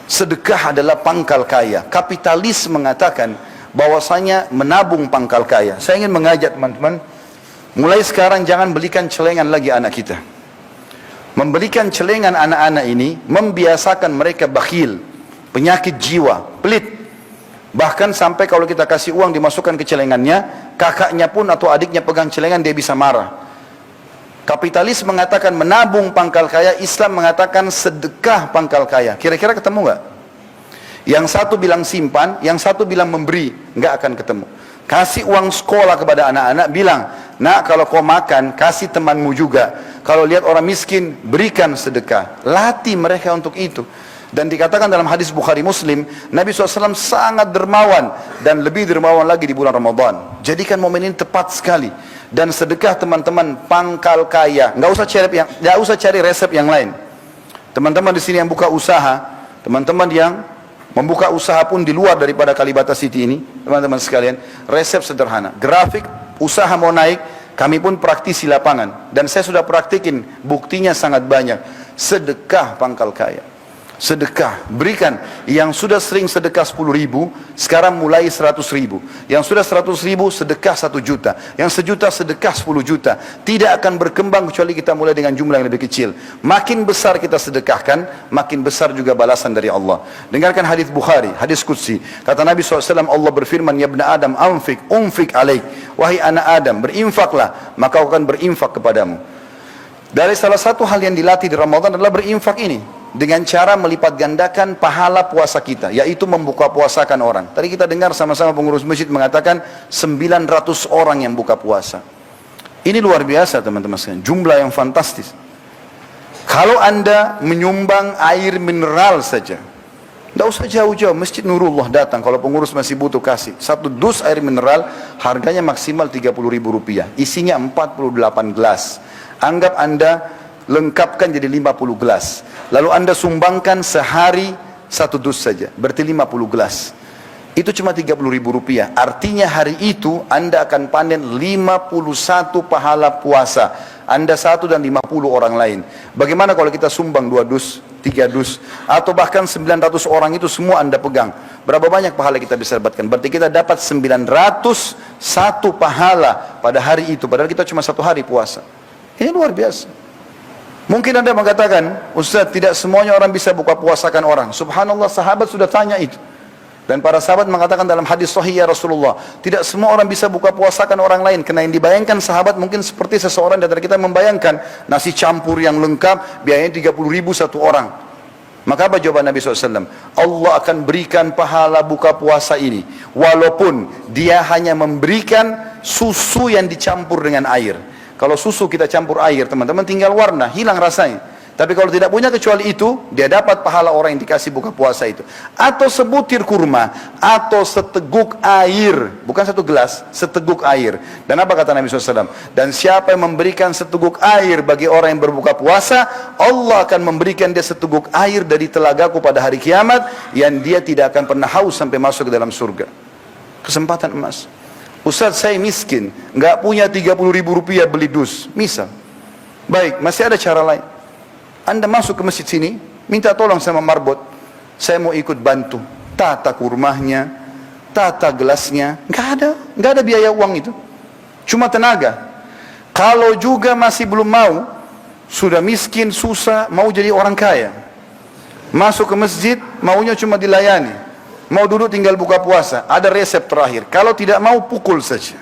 Sedekah adalah pangkal kaya. Kapitalis mengatakan bahwasanya menabung pangkal kaya. Saya ingin mengajak teman-teman, mulai sekarang jangan belikan celengan lagi anak kita. Membelikan celengan anak-anak ini membiasakan mereka bakhil, penyakit jiwa, pelit. Bahkan sampai kalau kita kasih uang dimasukkan ke celengannya, kakaknya pun atau adiknya pegang celengan dia bisa marah. Kapitalis mengatakan menabung pangkal kaya, Islam mengatakan sedekah pangkal kaya. Kira-kira ketemu nggak? Yang satu bilang simpan, yang satu bilang memberi, nggak akan ketemu. Kasih uang sekolah kepada anak-anak, bilang, nak kalau kau makan, kasih temanmu juga. Kalau lihat orang miskin, berikan sedekah. Latih mereka untuk itu. Dan dikatakan dalam hadis Bukhari Muslim, Nabi SAW sangat dermawan, dan lebih dermawan lagi di bulan Ramadan. Jadikan momen ini tepat sekali. Dan sedekah teman-teman pangkal kaya. Nggak usah cari resep yang lain. Teman-teman di sini yang buka usaha, teman-teman yang membuka usaha pun di luar daripada Kalibata City ini, teman-teman sekalian, resep sederhana. Grafik usaha mau naik, kami pun praktisi lapangan, dan saya sudah praktikin, buktinya sangat banyak. Sedekah pangkal kaya. Sedekah, berikan. Yang sudah sering sedekah 10.000, sekarang mulai 100.000. Yang sudah 100.000, sedekah 1 juta. Yang 1 juta, sedekah 10 juta. Tidak akan berkembang kecuali kita mulai dengan jumlah yang lebih kecil. Makin besar kita sedekahkan, makin besar juga balasan dari Allah. Dengarkan hadis Bukhari, hadis Qudsi. Kata Nabi SAW, Allah berfirman, ya ibna Adam, unfik alaik. Wahai anak Adam, berinfaklah, maka aku akan berinfak kepadamu. Dari salah satu hal yang dilatih di Ramadan adalah berinfak ini, dengan cara melipat gandakan pahala puasa kita, yaitu membuka puasakan orang. Tadi kita dengar sama-sama pengurus masjid mengatakan 900 orang yang buka puasa. Ini luar biasa teman-teman sekalian, jumlah yang fantastis. Kalau anda menyumbang air mineral saja, tidak usah jauh-jauh, Masjid Nurullah datang, kalau pengurus masih butuh kasih. 1 dus air mineral harganya maksimal Rp30.000, isinya 48 gelas. Anggap anda lengkapkan jadi 50 gelas. Lalu anda sumbangkan sehari 1 dus saja, berarti 50 gelas. Itu cuma Rp30.000. Artinya hari itu anda akan panen 51 pahala puasa. Anda 1 dan 50 orang lain. Bagaimana kalau kita sumbang 2 dus, 3 dus, atau bahkan 900 orang itu semua anda pegang? Berapa banyak pahala kita bisa dapatkan? Berarti kita dapat 901 pahala pada hari itu. Padahal kita cuma 1 hari puasa. Ini luar biasa. Mungkin anda mengatakan, Ustaz, tidak semuanya orang bisa buka puasakan orang. Subhanallah, sahabat sudah tanya itu. Dan para sahabat mengatakan dalam hadis sahih, ya Rasulullah, tidak semua orang bisa buka puasakan orang lain. Karena yang dibayangkan sahabat mungkin seperti seseorang dari kita membayangkan nasi campur yang lengkap, biayanya 30.000 1 orang. Maka apa jawaban Nabi SAW? Allah akan berikan pahala buka puasa ini, walaupun dia hanya memberikan susu yang dicampur dengan air. Kalau susu kita campur air, teman-teman, tinggal warna, hilang rasanya. Tapi kalau tidak punya kecuali itu, dia dapat pahala orang yang dikasih buka puasa itu. Atau sebutir kurma, atau seteguk air. Bukan 1 gelas, seteguk air. Dan apa kata Nabi SAW? Dan siapa yang memberikan seteguk air bagi orang yang berbuka puasa, Allah akan memberikan dia seteguk air dari telagaku pada hari kiamat, yang dia tidak akan pernah haus sampai masuk ke dalam surga. Kesempatan emas. Ustaz, saya miskin, nggak punya Rp30.000 beli dus, misal. Baik, masih ada cara lain. Anda masuk ke masjid sini, minta tolong sama marbot, saya mau ikut bantu tata kurmahnya, tata gelasnya. Nggak ada biaya uang itu, cuma tenaga. Kalau juga masih belum mau, sudah miskin, susah, mau jadi orang kaya, masuk ke masjid, maunya cuma dilayani. Mau duduk tinggal buka puasa, ada resep terakhir. Kalau tidak mau, pukul saja.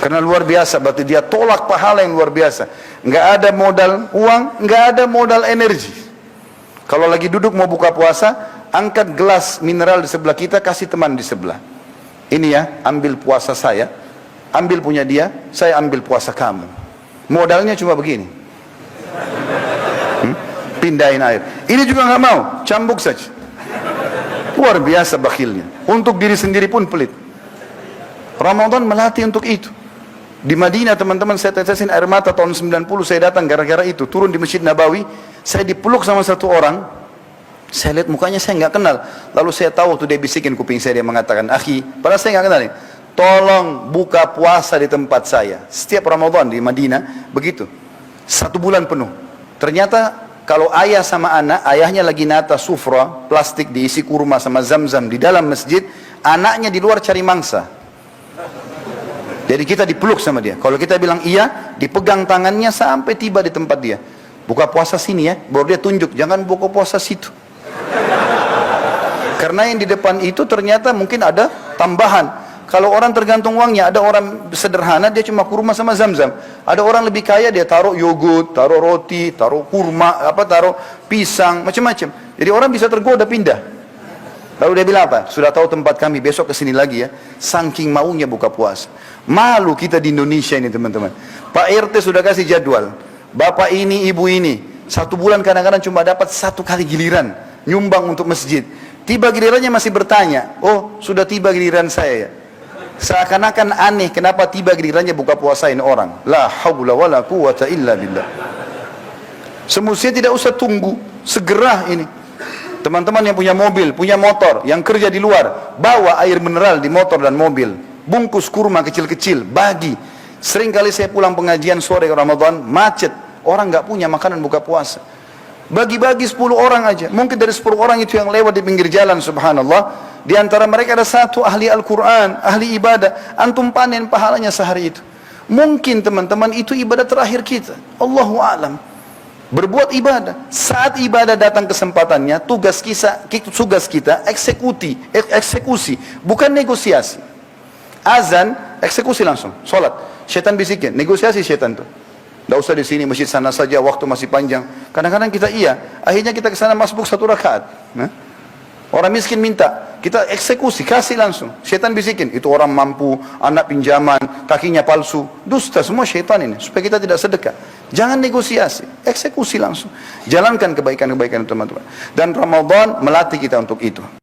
Karena luar biasa, berarti dia tolak pahala yang luar biasa. Nggak ada modal uang, nggak ada modal energi. Kalau lagi duduk mau buka puasa, angkat gelas mineral di sebelah kita, kasih teman di sebelah. Ini ya, ambil puasa saya, ambil punya dia, saya ambil puasa kamu. Modalnya cuma begini. Pindahin air. Ini juga nggak mau, cambuk saja. Luar biasa bakhilnya. Untuk diri sendiri pun pelit. Ramadan melatih untuk itu. Di Madinah teman-teman, saya tetesin air mata tahun 90, saya datang gara-gara itu. Turun di Masjid Nabawi, saya dipeluk sama 1 orang. Saya lihat mukanya, saya nggak kenal. Lalu saya tahu waktu dia bisikin kuping saya, dia mengatakan, akhi, padahal saya nggak kenal. Tolong buka puasa di tempat saya. Setiap Ramadan di Madinah begitu. 1 bulan penuh. Ternyata kalau ayah sama anak, ayahnya lagi nata sufra, plastik diisi kurma sama zam-zam di dalam masjid, anaknya di luar cari mangsa. Jadi kita dipeluk sama dia. Kalau kita bilang iya, dipegang tangannya sampai tiba di tempat dia. Buka puasa sini ya, baru dia tunjuk, jangan buka puasa situ. Karena yang di depan itu ternyata mungkin ada tambahan. Kalau orang tergantung uangnya, ada orang sederhana dia cuma kurma sama zam-zam. Ada orang lebih kaya dia taruh yogurt, taruh roti, taruh kurma, taruh pisang, macam-macam. Jadi orang bisa tergoda pindah. Lalu dia bilang apa? Sudah tahu tempat kami, besok kesini lagi ya. Saking maunya buka puasa. Malu kita di Indonesia ini teman-teman. Pak RT sudah kasih jadwal. Bapak ini, ibu ini, 1 bulan kadang-kadang cuma dapat 1 kali giliran nyumbang untuk masjid. Tiba gilirannya masih bertanya, oh sudah tiba giliran saya ya. Seakan-akan aneh kenapa tiba gilirannya buka puasain orang. La haula wala quwata illa billah. Semestinya tidak usah tunggu, segera ini. Teman-teman yang punya mobil, punya motor, yang kerja di luar, bawa air mineral di motor dan mobil. Bungkus kurma kecil-kecil, bagi. Sering kali saya pulang pengajian sore Ramadan, macet. Orang nggak punya makanan buka puasa. Bagi-bagi 10 orang aja. Mungkin dari 10 orang itu yang lewat di pinggir jalan, subhanallah. Di antara mereka ada 1 ahli Al-Quran, ahli ibadah. Antum panen pahalanya sehari itu. Mungkin teman-teman itu ibadah terakhir kita. Allahu a'lam. Berbuat ibadah. Saat ibadah datang kesempatannya, tugas kita eksekusi. Bukan negosiasi. Azan, eksekusi langsung. Salat. Syaitan bisikin. Negosiasi syaitan tuh. Tidak usah di sini, masjid sana saja, waktu masih panjang. Kadang-kadang kita iya, akhirnya kita ke sana masbuk 1 rakaat. Orang miskin minta, kita eksekusi, kasih langsung. Syaitan bisikin, itu orang mampu, anak pinjaman, kakinya palsu. Dusta, semua syaitan ini, supaya kita tidak sedekah. Jangan negosiasi, eksekusi langsung. Jalankan kebaikan-kebaikan teman-teman. Dan Ramadan melatih kita untuk itu.